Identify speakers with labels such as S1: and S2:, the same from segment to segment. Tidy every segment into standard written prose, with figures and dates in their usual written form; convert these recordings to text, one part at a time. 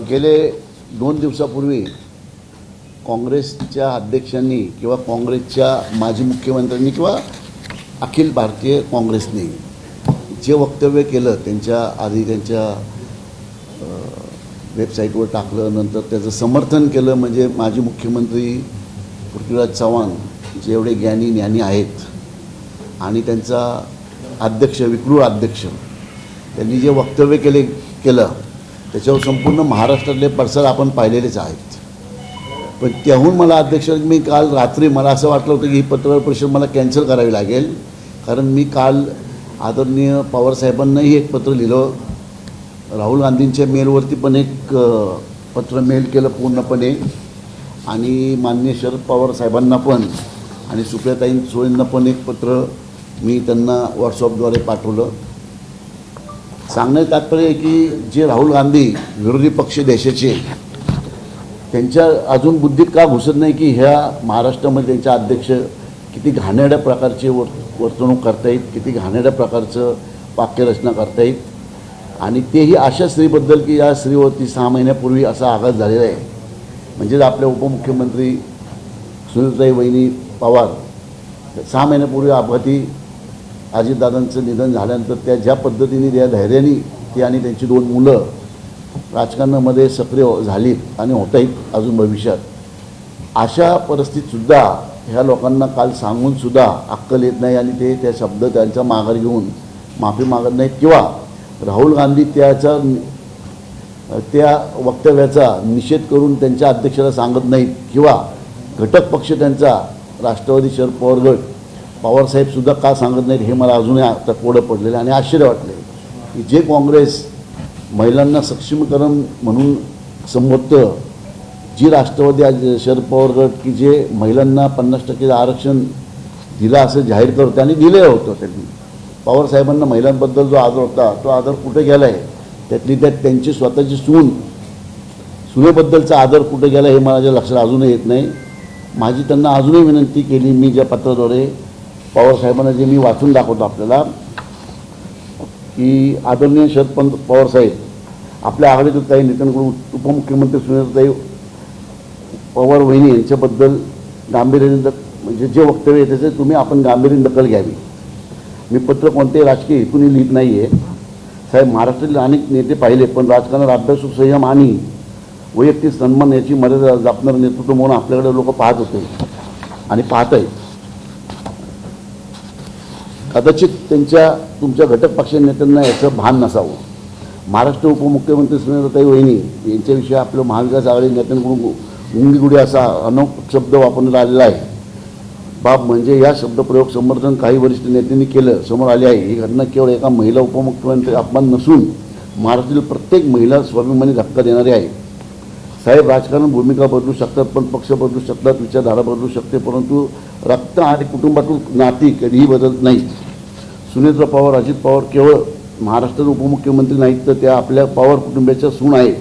S1: गेले 2 दिवसापूर्वी काँग्रेसच्या अध्यक्षांनी किंवा काँग्रेसच्या माजी मुख्यमंत्र्यांनी किंवा अखिल भारतीय काँग्रेसने जे वक्तव्य केलं त्यांच्या आधी त्यांच्या वेबसाईटवर टाकलं, नंतर त्याचं समर्थन केलं. म्हणजे माजी मुख्यमंत्री पृथ्वीराज चव्हाण जे एवढे ज्ञानी आहेत आणि त्यांचा अध्यक्ष विक्रूळ अध्यक्ष त्यांनी जे वक्तव्य केलं त्याच्यावर संपूर्ण महाराष्ट्रातले पडसाद आपण पाहिलेलेच आहेत. पण त्याहून मला अध्यक्ष मी काल रात्री मला असं वाटलं होतं की ही पत्रकार परिषद मला कॅन्सल करावी लागेल, कारण मी काल आदरणीय पवारसाहेबांनाही एक पत्र लिहिलं, राहुल गांधींच्या मेलवरती पण एक पत्र मेल केलं पूर्णपणे, आणि माननीय शरद पवार साहेबांना पण आणि सुप्रियाताई सुळेंना पण एक पत्र मी त्यांना व्हॉट्सअपद्वारे पाठवलं. सांगण्याचं तात्पर्य आहे की जे राहुल गांधी विरोधी पक्ष देशाचे त्यांच्या अजून बुद्धीत का घुसत नाही की ह्या महाराष्ट्रामध्ये त्यांच्या अध्यक्ष किती घाणेरड्या प्रकारचे वर्तणूक करतायत, किती घाणेरड्या प्रकारचं वाक्यरचना करतायत, आणि तेही अशा स्त्रीबद्दल की या स्त्रीवरती 6 महिन्यापूर्वी असा आघात झालेला आहे. म्हणजे आपल्या उपमुख्यमंत्री सुनीताताई वहिनी पवार 6 महिन्यापूर्वी अपघाती अजितदादांचं निधन झाल्यानंतर त्या ज्या पद्धतीने त्या धैर्याने ती आणि त्यांची 2 मुलं राजकारणामध्ये सक्रिय झालीत आणि होत आहेत अजून भविष्यात, अशा परिस्थितीतसुद्धा ह्या लोकांना काल सांगूनसुद्धा अक्कल येत नाही आणि ते त्या शब्द त्यांचा माघार घेऊन माफी मागत नाहीत किंवा राहुल गांधी त्या वक्तव्याचा निषेध करून त्यांच्या अध्यक्षाला सांगत नाहीत किंवा घटक पक्ष त्यांचा राष्ट्रवादी शरद पवार गट पवारसाहेबसुद्धा का सांगत नाहीत हे मला अजूनही आता कोडं पडलेलं आणि आश्चर्य वाटले की जे काँग्रेस महिलांना सक्षमीकरण म्हणून संबोधतं, जी राष्ट्रवादी आज शरद पवार गट की जे महिलांना 50% आरक्षण दिलं असं जाहीर करतं आणि दिलं होतं, त्यांनी पवारसाहेबांना महिलांबद्दल जो आदर होता तो आदर कुठे गेला आहे, त्यातली त्यात त्यांची स्वतःची सुनेबद्दलचा आदर कुठे गेला हे माझ्या लक्षात अजूनही येत नाही. माझी त्यांना अजूनही विनंती केली मी ज्या पत्राद्वारे पवारसाहेबांना जे मी वाचून दाखवतो आपल्याला, की आदरणीय शरद पवारसाहेब आपल्या आघाडीतील काही नेत्यांकडून उपमुख्यमंत्री सुनीताताई पवार वहिनी यांच्याबद्दल गांभीर्याने म्हणजे जे वक्तव्य आहे त्याचे आपण गांभीर्याने दखल घ्यावी. मी पत्र कोणत्याही राजकीय हेतूने लिहित नाही आहे साहेब. महाराष्ट्रातील अनेक नेते पाहिले, पण राजकारणात अभ्यासू संयम आणि वैयक्तिक सन्मान याची मर्यादा जपणारं नेतृत्व म्हणून आपल्याकडे लोक पाहत होते आणि पाहत आहेत. कदाचित तुमच्या घटक पक्ष नेत्यांना याचं भान नसावं. महाराष्ट्र उपमुख्यमंत्री सुनीताताई वहिनी यांच्याविषयी आपलं महाविकास आघाडी नेत्यांकडून गुंगीगुडी असा अनौक शब्द वापरण्यात आलेला आहे. बाब म्हणजे या शब्दप्रयोग समर्थन काही वरिष्ठ नेत्यांनी केलं समोर आले आहे. ही घटना केवळ एका महिला उपमुख्यमंत्री अपमान नसून महाराष्ट्रातील प्रत्येक महिला स्वाभिमानी धक्का देणारी आहे. साहेब, राजकारण भूमिका बदलू शकतात, पण पक्ष बदलू शकतात, विचारधारा बदलू शकते, परंतु रक्त आणि कुटुंबातून नाती कधीही बदलत नाही. सुनेत्रा पवार अजित पवार केवळ महाराष्ट्राचे उपमुख्यमंत्री नाहीत, तर त्या आपल्या पवार कुटुंबाच्या सून आहेत.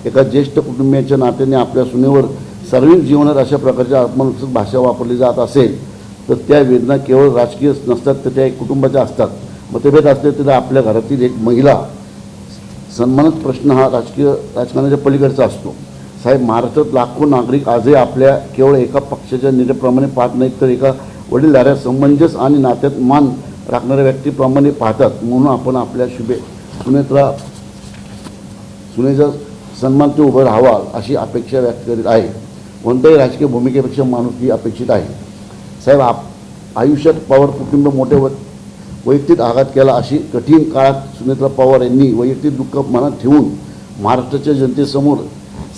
S1: एका ज्येष्ठ कुटुंबियाच्या नात्याने आपल्या सुनेवर सार्वजनिक जीवनात अशा प्रकारच्या आत्मरक्षक भाषा वापरली जात असेल तर त्या वेदना केवळ राजकीय नसतात, तर त्या एक कुटुंबाच्या असतात. मतभेद असले तरी आपल्या घरातील एक महिला सन्मानाचा प्रश्न हा राजकारणाच्या पलीकडचा असतो. साहेब, महाराष्ट्रात लाखो नागरिक आजही आपल्या केवळ एका पक्षाच्या नेत्याप्रमाणे पाहत नाहीत, तर एका वडीलधाऱ्या समंजस आणि नात्यात मान राखणाऱ्या व्यक्तीप्रमाणे पाहतात. म्हणून आपण आपल्या सुनेचा सन्मान ते उभं राहावा अशी अपेक्षा व्यक्त करीत आहे. कोणत्याही राजकीय भूमिकेपेक्षा माणूस ही अपेक्षित आहे. साहेब, आयुष्यात पवार कुटुंब मोठे वैयक्तिक आघात केला. अशी कठीण काळात सुनेत्रा पवार यांनी वैयक्तिक दुःख मनात ठेवून महाराष्ट्राच्या जनतेसमोर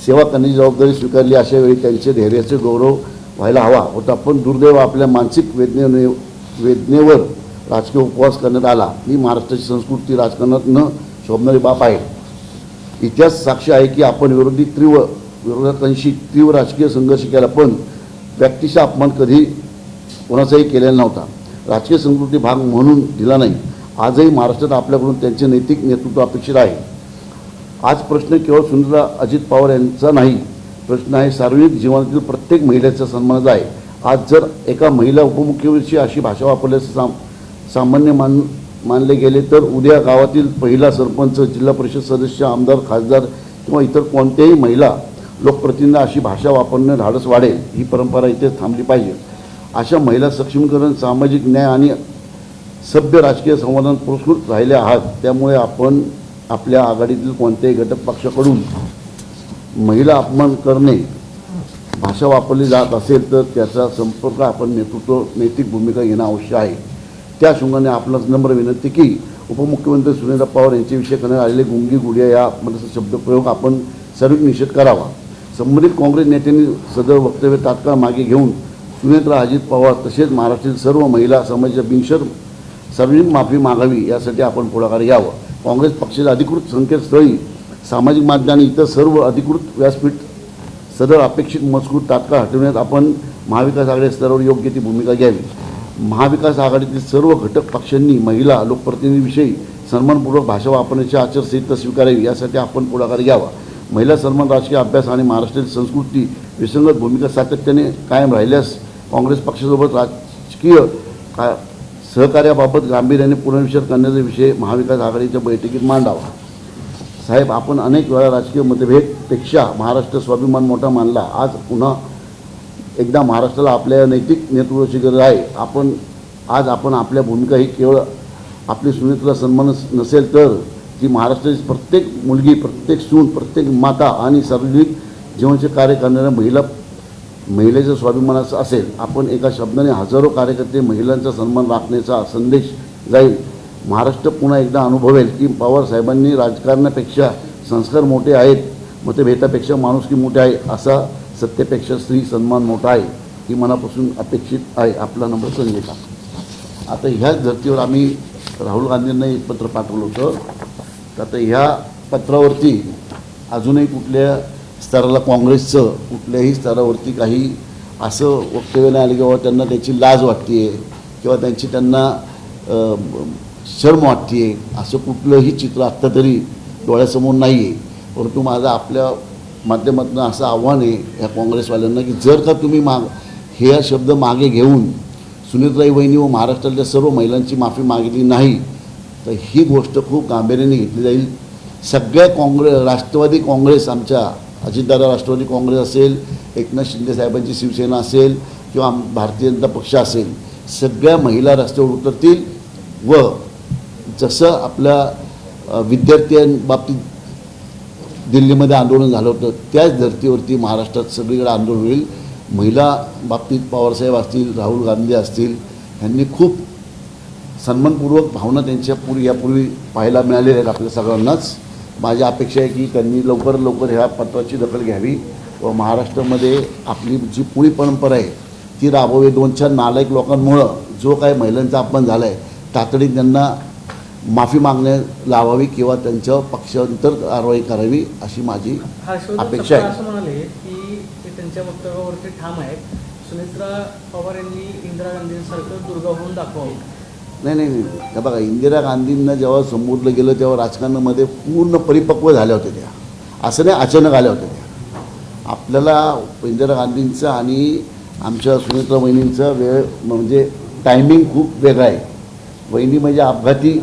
S1: सेवा करण्याची जबाबदारी स्वीकारली. अशा वेळी त्यांचे धैर्याचे गौरव व्हायला हवा होता, पण दुर्दैव आपल्या मानसिक वेदनेवर राजकीय उपवास करण्यात आला. ही महाराष्ट्राची संस्कृती राजकारणात न शोभणारी बाब आहे. इतिहास साक्षी आहे की आपण विरोधकांशी तीव्र राजकीय संघर्ष केला, पण व्यक्तीचा अपमान कधी कोणाचाही केलेला नव्हता. राजकीय संस्कृती भाग म्हणून दिला नाही. आजही महाराष्ट्रात आपल्याकडून त्यांचे नैतिक नेतृत्व अपेक्षित आहे. आज प्रश्न केवळ सुनीता अजित पवार यांचा नाही, प्रश्न आहे सार्वजनिक जीवनातील प्रत्येक महिलेचा सन्मानाचा आहे. आज जर एका महिला उपमुख्यमंत्रीची अशी भाषा वापरल्यास सामान्य मानले गेले तर उद्या गावातील पहिला सरपंच, जिल्हा परिषद सदस्य, आमदार, खासदार किंवा इतर कोणत्याही महिला लोकप्रतिनिधी अशी भाषा वापरणे धाडस वाढेल. ही परंपरा इथेच थांबली पाहिजे. अशा महिला सक्षमीकरण, सामाजिक न्याय आणि सभ्य राजकीय संवादात पुरस्कृत राहिले आहात. त्यामुळे आपण आपल्या आघाडीतील कोणत्याही घटक पक्षाकडून महिला अपमान करणे भाषा वापरली जात असेल तर त्याचा संपर्क आपण नैतिक भूमिका घेणं आवश्यक आहे. त्या अनुषंगाने आपणास नम्र विनंती की उपमुख्यमंत्री सुनील पवार यांच्याविषयी करण्यात आलेले गुंगी गुडिया या शब्दप्रयोग आपण सर्व निषेध करावा. संबंधित काँग्रेस नेत्यांनी सदर वक्तव्य तात्काळ मागे घेऊन सुनेत्रा अजित पवार तसेच महाराष्ट्रातील सर्व महिला समाजाच्या बिनशर्म सार्वजनिक माफी मागावी यासाठी आपण पुढाकार घ्यावा. काँग्रेस पक्षाच्या अधिकृत संकेतस्थळी, सामाजिक माध्यम आणि इतर सर्व अधिकृत व्यासपीठ सदर अपेक्षित मजकूर तात्काळ हटवण्यात आपण महाविकास आघाडी स्तरावर योग्य ती भूमिका घ्यावी. महाविकास आघाडीतील सर्व घटक पक्षांनी महिला लोकप्रतिनिधींविषयी सन्मानपूर्वक भाषा वापरण्याची आचारसंहिता स्वीकारावी यासाठी आपण पुढाकार घ्यावा. महिला सन्मान, राजकीय अभ्यास आणि महाराष्ट्रातील संस्कृती विसंगत भूमिका सातत्याने कायम राहिल्यास काँग्रेस पक्षासोबत राजकीय सहकार्याबाबत गांभीर्याने पुनर्विचार करण्याचा विषय महाविकास आघाडीच्या बैठकीत मांडावा. साहेब, आपण अनेक वेळा राजकीय मतभेदपेक्षा महाराष्ट्र स्वाभिमान मोठा मानला. आज पुन्हा एकदा महाराष्ट्राला आपल्या नैतिक नेतृत्वाची गरज आहे. आज आपण आपल्या भूमिका ही केवळ आपली सुनेत्रा सन्मान नसेल तर ती महाराष्ट्राची प्रत्येक मुलगी, प्रत्येक सून, प्रत्येक माता आणि सार्वजनिक जीवनाचे कार्य करणाऱ्या महिलेच्या स्वाभिमानाचा असेल. आपण एका शब्दाने हजारो कार्यकर्ते महिलांचा सन्मान राखण्याचा संदेश जाईल. महाराष्ट्र पुन्हा एकदा अनुभवेल की पवार साहेबांनी राजकारणापेक्षा संस्कार मोठे आहेत, मतभेदापेक्षा माणुसकी मोठे आहे, असा सत्तेपेक्षा स्त्री सन्मान मोठा आहे. ही मनापासून अपेक्षित आहे. आपला नंबर संजय का. आता ह्याच धर्तीवर आम्ही राहुल गांधींना एक पत्र पाठवलं होतं. तर आता ह्या पत्रावरती अजूनही कुठल्या स्तराला, काँग्रेसचं कुठल्याही स्तरावरती काही असं वक्तव्य नाही आलं की बाबा त्यांना त्याची लाज वाटते किंवा त्यांना शर्म वाटते. असं कुठलंही चित्र आत्ता तरी डोळ्यासमोर नाही आहे. परंतु माझं आपल्या माध्यमातून असं आव्हान आहे ह्या काँग्रेसवाल्यांना की जर का तुम्ही हे शब्द मागे घेऊन सुनेत्राई वहिनी व महाराष्ट्रातल्या सर्व महिलांची माफी मागितली नाही तर ही गोष्ट खूप गांभीर्याने घेतली जाईल. सगळ्या राष्ट्रवादी काँग्रेस, आमच्या अजितदादा राष्ट्रवादी काँग्रेस असेल, एकनाथ शिंदे साहेबांची शिवसेना असेल किंवा भारतीय जनता पक्ष असेल, सगळ्या महिला रस्त्यावर उतरतील व जसं आपल्या विद्यार्थ्यांबाबतीत दिल्लीमध्ये आंदोलन झालं होतं त्याच धर्तीवरती महाराष्ट्रात सगळीकडे आंदोलन होईल. महिला बाबतीत पवारसाहेब असतील, राहुल गांधी असतील, यांनी खूप सन्मानपूर्वक भावना त्यांच्या यापूर्वी पाहायला मिळालेल्या आहेत आपल्या सगळ्यांनाच. माझी अपेक्षा आहे की त्यांनी लवकरात लवकर ह्या पत्राची दखल घ्यावी व महाराष्ट्रामध्ये आपली जी पुढील परंपरा आहे ती राबवावी. 2-4 नालायक लोकांमुळं जो काय महिलांचा अपमान झाला आहे तातडीने त्यांना माफी मागण्यात लावावी किंवा त्यांच्यावर पक्षांतर कारवाई करावी अशी माझी अपेक्षा आहे.
S2: असं म्हणाले की ते त्यांच्या वक्तव्यावरती ठाम आहेत. सुनेत्रा पवार यांनी इंदिरा गांधींसारखं दुर्गा होऊन दाखवावं.
S1: नाही, हे बघा, इंदिरा गांधींना जेव्हा संबोधलं गेलं तेव्हा राजकारणामध्ये पूर्ण परिपक्व झाल्या होत्या त्या. असं नाही अचानक आल्या होत्या त्या. आपल्याला इंदिरा गांधींचं आणि आमच्या सुनेत्रा वहिनींचा वेळ म्हणजे टायमिंग खूप वेगळा आहे. वहिनी म्हणजे अपघाती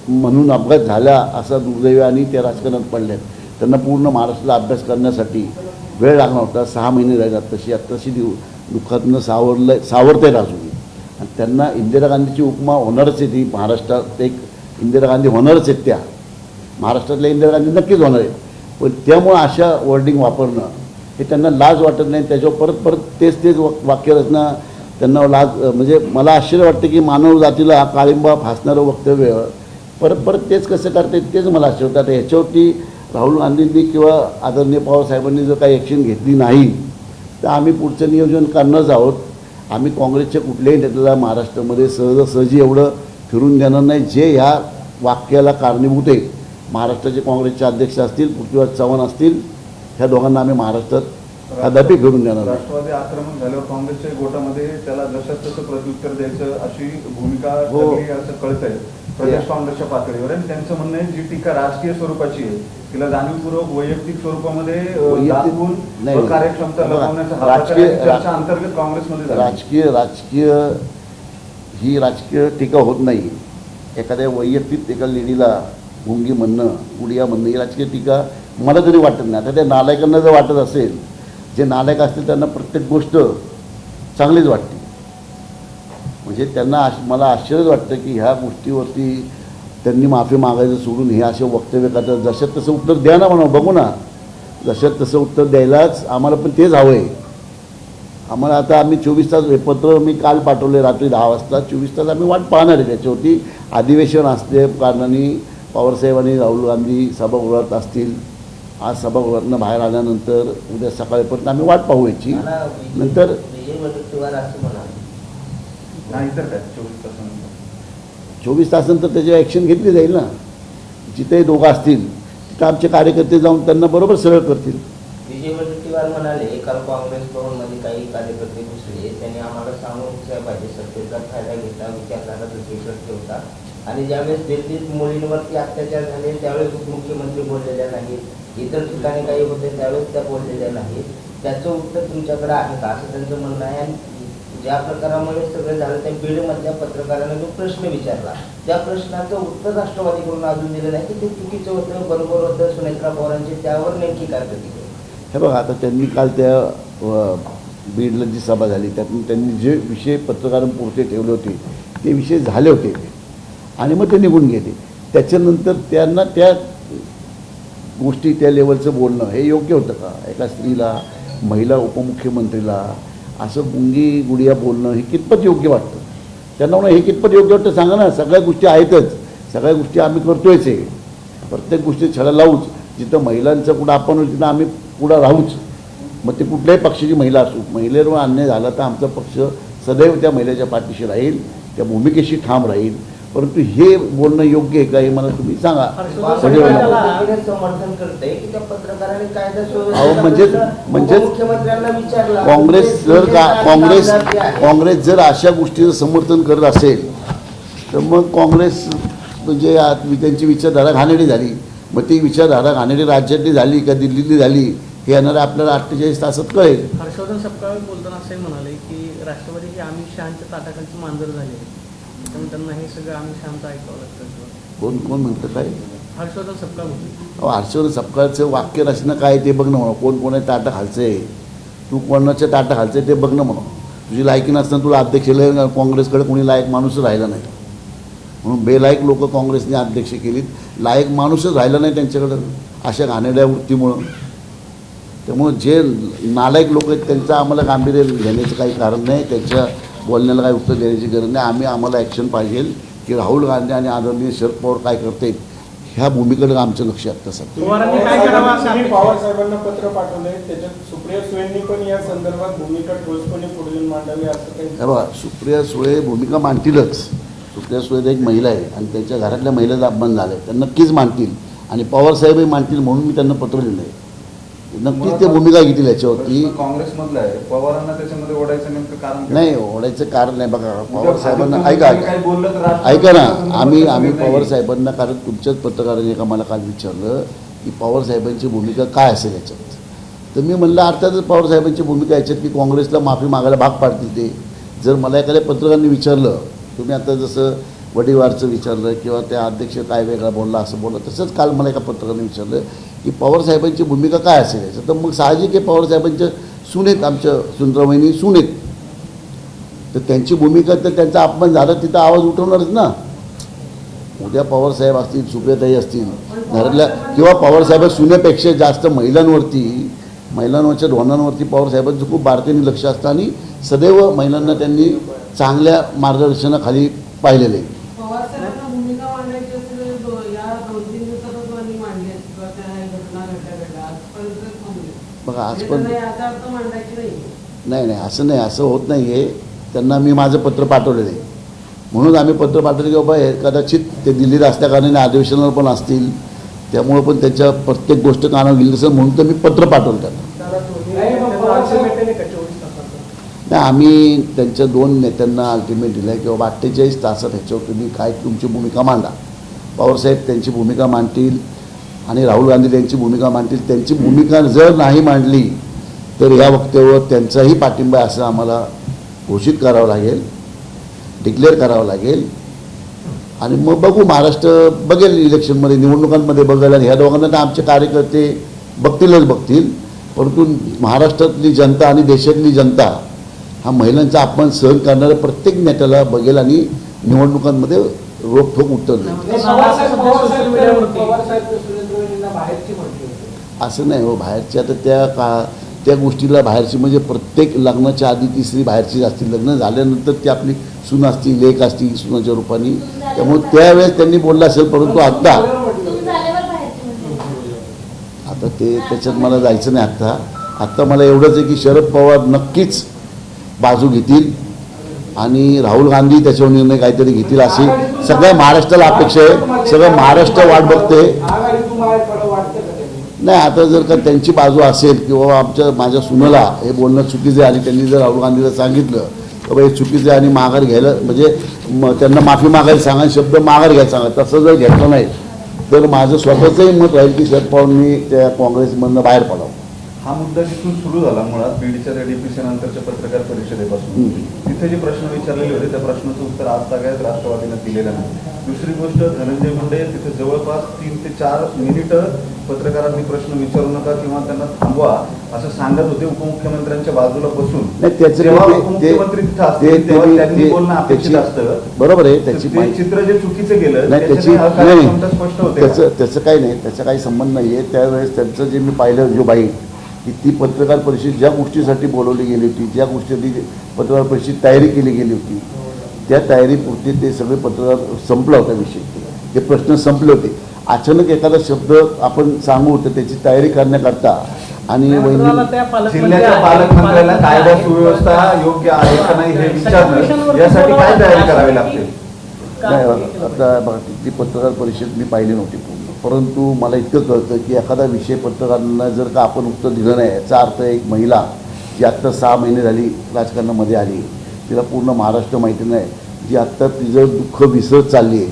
S1: म्हणून अपघात झाला असा दुर्दैव आणि त्या राजकारणात पडल्यात. त्यांना पूर्ण महाराष्ट्राला अभ्यास करण्यासाठी वेळ लागणार होता. 6 महिने राहिल्यात. तशी दुःखातनं सावरते अजून. आणि त्यांना इंदिरा गांधीची उपमा होणारच आहे. ती महाराष्ट्रात एक इंदिरा गांधी होणारच आहेत. त्या महाराष्ट्रातल्या इंदिरा गांधी नक्कीच होणार आहेत. पण त्यामुळं अशा वर्डिंग वापरणं हे त्यांना लाज वाटत नाही. त्याच्यावर परत तेच वाक्यरचना त्यांना लाज म्हणजे मला आश्चर्य वाटतं की मानव जातीला काळिंबा फासणारं वक्तव्य परत तेच कसं करते तेच मला आश्चर्य होतं. आता ह्याच्यावरती राहुल गांधींनी किंवा आदरणीय पवारसाहेबांनी जर काही ॲक्शन घेतली नाही तर आम्ही पुढचं नियोजन करणारच आहोत. आम्ही काँग्रेसच्या कुठल्याही नेत्याला महाराष्ट्रामध्ये सहजासहजी एवढं फिरून देणार नाही जे ह्या वाक्याला कारणीभूत आहे. महाराष्ट्राचे काँग्रेसचे अध्यक्ष असतील, पृथ्वीराज चव्हाण असतील, ह्या दोघांना आम्ही महाराष्ट्रात कदापि फिरून देणार.
S3: राष्ट्रवादी आक्रमक झाल्यावर काँग्रेसच्या गोटामध्ये त्याला जसं तसं प्रत्युत्तर द्यायचं अशी भूमिका असं कळतंय प्रदेश काँग्रेसच्या पातळीवर. आणि त्यांचं म्हणणं आहे जी टीका राजकीय स्वरूपाची आहे तिला जाणीवपूर्वक वैयक्तिक स्वरूपामध्ये दाखवून कार्यक्षमता लपवण्याचा अंतर्गत काँग्रेसमध्ये
S1: राजकीय ही राजकीय टीका होत नाही. एखाद्या वैयक्तिक एका लेडीला गुंगी म्हणणं, गुडिया म्हणणं ही राजकीय टीका मला तरी वाटत नाही. आता त्या नालायकांना जर वाटत असेल, जे नालायक असतील त्यांना प्रत्येक गोष्ट चांगलीच वाटते. म्हणजे त्यांना मला आश्चर्यच वाटतं की ह्या गोष्टीवरती त्यांनी माफी मागायचं सोडून हे असे वक्तव्य करतात. जशात तसं उत्तर द्या ना, म्हणा बघू ना, जशात तसं उत्तर द्यायलाच आम्हाला पण तेच हवं आहे. आम्हाला आता आम्ही 24 तास हे पत्र मी काल पाठवले रात्री 10 वाजता. 24 तास आम्ही वाट पाहणार आहे. त्याच्यावरती अधिवेशन असते कारणाने पवारसाहेब आणि राहुल गांधी सभागृहात असतील. आज सभागृहातनं बाहेर आल्यानंतर उद्या सकाळपर्यंत आम्ही वाट पाहू याची. नंतर
S3: नाही तर काय 24 तासानंतर
S1: 24 तासानंतर त्याची ॲक्शन घेतली जाईल ना. जिथे दोघं असतील तिथं आमचे कार्यकर्ते जाऊन त्यांना बरोबर सरळ करतील.
S4: विजय वडेट्टीवार म्हणाले काल काँग्रेस भवनमध्ये काही कार्यकर्ते घुसले, त्यांनी आम्हाला सांगून घुसल्या पाहिजे, सत्तेचा फायदा घेतला, विचारधारा दुसरीकडे ठेवता. आणि ज्यावेळेस दिल्लीत मुलींवरती अत्याचार झाले त्यावेळेस उपमुख्यमंत्री बोललेल्या नाहीत, इतर ठिकाणी काही होते त्यावेळेस त्या बोललेल्या नाहीत. त्याचं उत्तर तुमच्याकडे आहे का असं त्यांचं म्हणणं आहे. आणि ज्या प्रकारामुळे सगळं झालं त्या बीडमधल्या पत्रकाराने जो प्रश्न विचारला त्या प्रश्नाचं उत्तर राष्ट्रवादीकडून अजून दिलं नाही की ते चुकीचं होतं, बरोबर होतं, सुनेत्रा पवारांची त्यावर नेमकी काय प्रतिक्रिया?
S1: हे बघा, आता त्यांनी काल त्या बीडला जी सभा झाली त्यातून त्यांनी जे विषय पत्रकारांपुरते ठेवले होते ते विषय झाले होते आणि मग ते निघून गेले. त्याच्यानंतर त्यांना त्या गोष्टी त्या लेवलचं बोलणं हे योग्य होतं का? एका स्त्रीला, महिला उपमुख्यमंत्रीला असं गुंगी गुडिया बोलणं हे कितपत योग्य वाटतं? त्यांना म्हणा हे कितपत योग्य वाटतं सांगा ना. सगळ्या गोष्टी आहेतच, सगळ्या गोष्टी आम्ही करतोयच आहे. प्रत्येक गोष्टी छळा लावूच. जिथं महिलांचं कुठं आपण तिथं आम्ही पुढं राहूच. मग ते कुठल्याही पक्षाची महिला असू, महिलेवर अन्याय झाला तर आमचा पक्ष सदैव त्या महिलेच्या पाठीशी राहील, त्या भूमिकेशी ठाम राहील. परंतु हे बोलणं योग्य आहे का हे मला तुम्ही सांगा.
S4: समर्थन करते की त्या पत्रकाराने
S1: अहो म्हणजे
S4: मुख्यमंत्र्यांना विचारला
S1: काँग्रेस जर अशा गोष्टीचं समर्थन करत असेल तर मग काँग्रेस म्हणजे त्यांची विचारधारा घाणेरडी झाली. मग ती विचारधारा घाणेरडी राज्यातली झाली का दिल्लीतली झाली हे येणाऱ्या आपल्याला 48 तासात कळेल.
S2: हर्षवर्धन सपकाळ बोलताना असंही म्हणाले की राष्ट्रवादी ही आम्ही शहांच्या ताटाखालची मांजर झाली आहे, त्यामुळे त्यांना हे सगळं आम्ही शांत ऐकावं लागतं.
S1: कोण म्हणतं काय?
S2: हर्षवर्धन सपकाळ बोलतो.
S1: अहो हर्षवर्धन सपकाळचं वाक्य रचना काय ते बघणं म्हणा. कोण कोणाच्या ताटा खालचं आहे, तू कोणाच्या ताटा खालचं आहे ते बघणं म्हणा. तुझी लायकी नसताना तुला अध्यक्षाला काँग्रेसकडे कोणी लायक माणूसच राहिला नाही, म्हणून बेलायक लोक काँग्रेसने अध्यक्ष केलीत. लायक माणूसच राहिला नाही त्यांच्याकडं अशा घाणेरड्या वृत्तीमुळं. त्यामुळं जे नालायक लोक आहेत त्यांचं आम्हाला गांभीर्य घेण्याचं काही कारण नाही, त्यांच्या बोलण्याला काही उत्तर देण्याची गरज नाही. आम्हाला ॲक्शन पाहिजे की राहुल गांधी आणि आदरणीय शरद पवार काय करते ह्या भूमीकडे आमचं लक्ष आहे. तसं
S5: पवार साहेबांना पत्र पाठवलंय, त्याच्यात सुप्रिया सुळेंनी पण या संदर्भात भूमिका ठोसपणे पुढे मांडावी असं काही.
S1: बघा, सुप्रिया सुळे भूमिका मांडतीलच. सुप्रिया सुळे एक महिला आहे आणि त्यांच्या घरातल्या महिलेचा अपमान झाला आहे, त्या नक्कीच मांडतील. आणि पवारसाहेबही मांडतील म्हणून मी त्यांना पत्र लिहिलं आहे. नक्कीच ते भूमिका घेतील याच्यावरती.
S3: काँग्रेसमधलं आहे, पवारांना त्याच्यामध्ये ओढायचं नेमकं कारण
S1: नाही, ओढायचं कारण नाही. बघा पवार साहेबांना ऐका ना, आम्ही पवार साहेबांना, कारण तुमच्याच पत्रकारांनी एका मला काल विचारलं की पवार साहेबांची भूमिका काय असेल याच्यात. तर मी म्हणलं अर्थातच पवार साहेबांची भूमिका याच्यात की काँग्रेसला माफी मागायला भाग पाडतील ते. जर मला एखाद्या पत्रकारांनी विचारलं, तुम्ही आता जसं वडीवारचं विचारलं किंवा त्या अध्यक्ष काय वेगळा बोलला असं बोललं, तसंच काल मला एका पत्रकाराने विचारलं की पवारसाहेबांची भूमिका काय असेल याचं. तर मग साहजिक आहे, पवारसाहेबांच्या सुनेत, आमच्या सुंदराबाईंनी सुनेत, तर त्यांची भूमिका, तर त्यांचा अपमान झाला तिथं आवाज उठवणारच ना. उद्या पवारसाहेब असतील, सुप्रियाताई असतील घरातल्या, किंवा पवारसाहेब सुनेपेक्षा जास्त महिलांवरच्या धोरणांवरती पवारसाहेबांचं खूप बारकाईने लक्ष असतं आणि सदैव महिलांना त्यांनी चांगल्या मार्गदर्शनाखाली पाहिलेलं आहे. बघा आज पण नाही असं नाही, असं होत नाही आहे. त्यांना मी माझं पत्र पाठवलेलं आहे, म्हणून आम्ही पत्र पाठवलं की बाबा हे कदाचित ते दिल्लीत असल्या कारणाने अधिवेशनावर पण असतील, त्यामुळं पण त्यांच्या प्रत्येक गोष्ट कानावर गेली असेल म्हणून तर मी पत्र पाठवलं त्यांना. नाही, आम्ही त्यांच्या 2 नेत्यांना अल्टिमेट दिलं आहे की बाबा 48 तासात ह्याच्यावर तुम्ही काय तुमची भूमिका मांडा. पवारसाहेब त्यांची भूमिका मांडतील आणि राहुल गांधी त्यांची भूमिका मांडतील. त्यांची भूमिका जर नाही मांडली तर या वक्तव्यावर त्यांचाही पाठिंबा असं आम्हाला घोषित करावं लागेल, डिक्लेअर करावं लागेल. आणि मग बघू, महाराष्ट्र बघेल इलेक्शनमध्ये, निवडणुकांमध्ये बघेल, आणि ह्या दोघांना तर आमचे कार्यकर्ते बघतीलच बघतील. परंतु महाराष्ट्रातली जनता आणि देशातली जनता हा महिलांचा अपमान सहन करणाऱ्या प्रत्येक नेत्याला बघेल आणि निवडणुकांमध्ये रोखठोक उत्तर देईल. असं नाही हो, बाहेरची आता त्या गोष्टीला बाहेरची म्हणजे प्रत्येक लग्नाच्या आधी ती स्त्री बाहेरची असते, लग्न झाल्यानंतर ती आपली सून असती, लेक असती सुनाच्या रूपाने, त्यामुळे त्यावेळेस त्यांनी बोललं असेल. परंतु आता ते त्याच्यात मला जायचं नाही. आत्ता मला एवढंच आहे की शरद पवार नक्कीच बाजू घेतील आणि राहुल गांधी त्याच्यावर निर्णय काहीतरी घेतील अशी सगळ्या महाराष्ट्राला अपेक्षा आहे. सगळं महाराष्ट्र वाट बघते. नाही, आता जर का त्यांची बाजू असेल किंवा माझ्या सुनेला हे बोलणं चुकीचं आहे आणि त्यांनी जर राहुल गांधीला सांगितलं की बाबा हे चुकीचं आहे आणि माघार घ्यायला म्हणजे त्यांना माफी मागायला सांगा, शब्द माघार घ्यायला सांगा, तसं जर घेतलं नाही तर माझं स्वतःचंही मत राहील की शरद पवारांनी त्या काँग्रेसमधनं बाहेर पडावं.
S3: हा मुद्दा जिथून सुरू झाला मुळात बीडच्या त्या डीपीसी नंतरच्या पत्रकार परिषदेपासून, तिथे जे प्रश्न विचारलेले होते त्या प्रश्नाचं उत्तर आज सगळ्यात राष्ट्रवादीनं दिलेलं नाही. दुसरी गोष्ट, धनंजय मुंडे तिथे जवळपास 3 ते 4 मिनिटं पत्रकारांनी प्रश्न विचारू नका किंवा त्यांना थांबवा असं सांगत होते उपमुख्यमंत्र्यांच्या बाजूला बसून. जेव्हा उपमुख्यमंत्री तिथे असतील तेव्हा त्यांनी बोलणं अपेक्षित असतं.
S1: बरोबर आहे, त्याची
S3: चित्र जे चुकीचं गेलं
S1: नाही, त्याची
S3: स्पष्ट होते.
S1: त्याचं काही नाही, त्याचा काही संबंध नाही आहे. त्यावेळेस त्यांचं जे मी पाहिलं जो बाई की ती पत्रकार परिषद ज्या गोष्टीसाठी बोलवली गेली होती, ज्या गोष्टीसाठी पत्रकार परिषद तयारी केली गेली होती, त्या तयारीपुरती ते सगळे पत्रकार संपला होता विषय, ते प्रश्न संपले होते. अचानक एखादा शब्द आपण सांगू तर त्याची तयारी करण्याकरता आणि
S3: जिल्ह्याच्या पालकमंत्र्याला कायदा सुव्यवस्था योग्य आहे का नाही हे विचारणं यासाठी काय तयारी करावी लागते?
S1: नाही, आता बघा, ती पत्रकार परिषद मी पाहिली नव्हती पूर्ण, परंतु मला इतकं कळतं की एखादा विषय पत्रकारांना जर का आपण उत्तर दिलं नाही, याचा अर्थ एक महिला जी आत्ता 6 महिने झाली राजकारणामध्ये आली, तिला पूर्ण महाराष्ट्र माहिती नाही, जी आत्ता तिचं दुःख विसरत चालली आहे,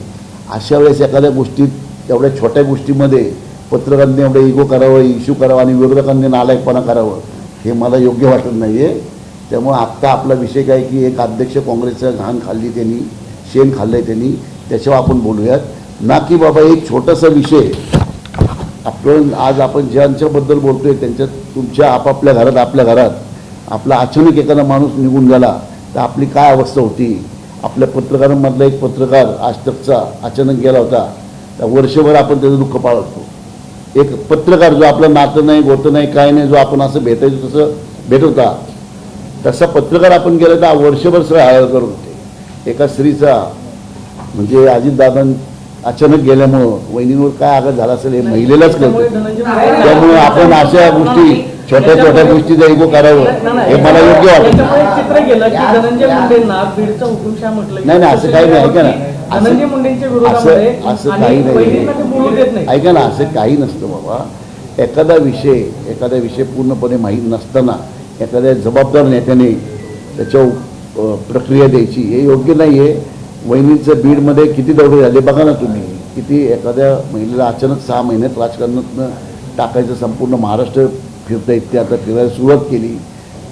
S1: अशा वेळेस एखाद्या गोष्टीत एवढ्या छोट्या गोष्टीमध्ये पत्रकारांनी एवढं इगो करावं, इश्यू करावा आणि विरोधकांनी नालायकपणा करावं, हे मला योग्य वाटत नाही आहे. त्यामुळं आत्ता आपला विषय काय की एक अध्यक्ष काँग्रेसचं घाण खाल्ली त्यांनी, शेण खाल्लं आहे त्यांनी, त्याच्यावर आपण बोलूयात ना की बाबा एक छोटासा विषय. आज आपण ज्यांच्याबद्दल बोलतोय त्यांच्यात तुमच्या आपापल्या घरात, आपल्या घरात आपला अचानक एखादा माणूस निघून गेला तर आपली काय अवस्था होती. आपल्या पत्रकारांमधला एक पत्रकार आज तकचा अचानक गेला होता, तर वर्षभर आपण त्याचं दुःख पाळतो. एक पत्रकार जो आपलं नातं नाही, गोतं नाही, काय नाही, जो आपण असं भेटायचो तसं भेट होता, तसा पत्रकार आपण गेला तर वर्षभर सगळं हायर करत होते. एका स्त्रीचा म्हणजे अजितदादा अचानक गेल्यामुळं वहिनीवर काय आघात झाला असेल हे महिलेलाच कळतं. त्यामुळे आपण अशा गोष्टी छोट्या छोट्या गोष्टीचा इगो करावं हे मला योग्य वाटतं.
S2: चित्र गेलं की धनंजय मुंडेंना बीडचा हुकुमशाह म्हटलं.
S1: नाही, असं काही नाही. ऐका ना,
S2: धनंजय मुंडेंच्या विरोधामध्ये
S1: असं काही
S2: नाही.
S1: ऐका ना, असं काही नसतं बाबा. एखादा विषय पूर्णपणे माहीत नसताना एखाद्या जबाबदार नेत्याने त्याच्यावर प्रक्रिया द्यायची हे योग्य नाही आहे. वहिनीचं बीडमध्ये किती दौरे झाले बघा ना तुम्ही, किती एखाद्या महिलेला अचानक 6 महिन्यात राजकारणातनं टाकायचं, संपूर्ण महाराष्ट्र फिरता येते, आता फिरायला सुरुवात केली.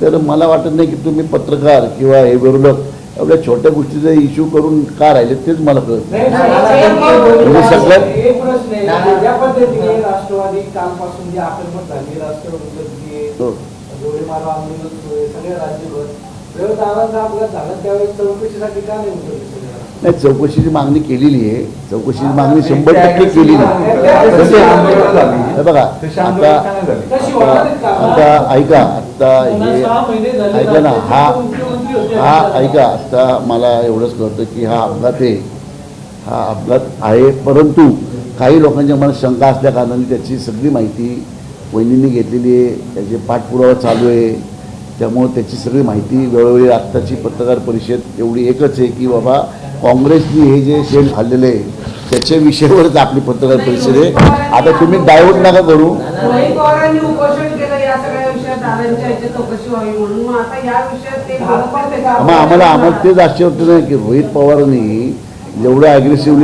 S1: तर मला वाटत नाही की तुम्ही पत्रकार किंवा हे विरोधक एवढ्या छोट्या गोष्टीचा इश्यू करून का राहिले तेच मला कळत नाही. म्हणजे सगळ्यात
S6: ज्या पद्धतीने राष्ट्रवादी कालपासून जी आक्रमक झाली, राष्ट्रवादी आंदोलन सगळ्या राज्यभर विरोधाचा अपघात झाला, त्यावेळेस चौकशीसाठी का नाही उठवली?
S1: नाही, चौकशीची मागणी केलेली आहे. चौकशीची मागणी 100% केलेली आहे. बघा आता ऐका, आता हे ऐका ना, हा ऐका, आता मला एवढंच कळतं की हा अपघात आहे, परंतु काही लोकांच्या मनात शंका असल्या कारणाने त्याची सगळी माहिती वहिनींनी घेतलेली आहे, त्याचे पाठपुरावा चालू आहे. त्यामुळे त्याची सगळी माहिती वेळोवेळी आत्ताची पत्रकार परिषद एवढी एकच आहे की बाबा काँग्रेसनी हे जे शेण खाल्लेलं आहे त्याच्या विषयावरच आपली पत्रकार परिषद आहे. आता तुम्ही डायव्हर्ट नका करू. आम्हाला तेच आश्चर्य होतं नाही की रोहित पवारांनी जेवढं ॲग्रेसिव्हली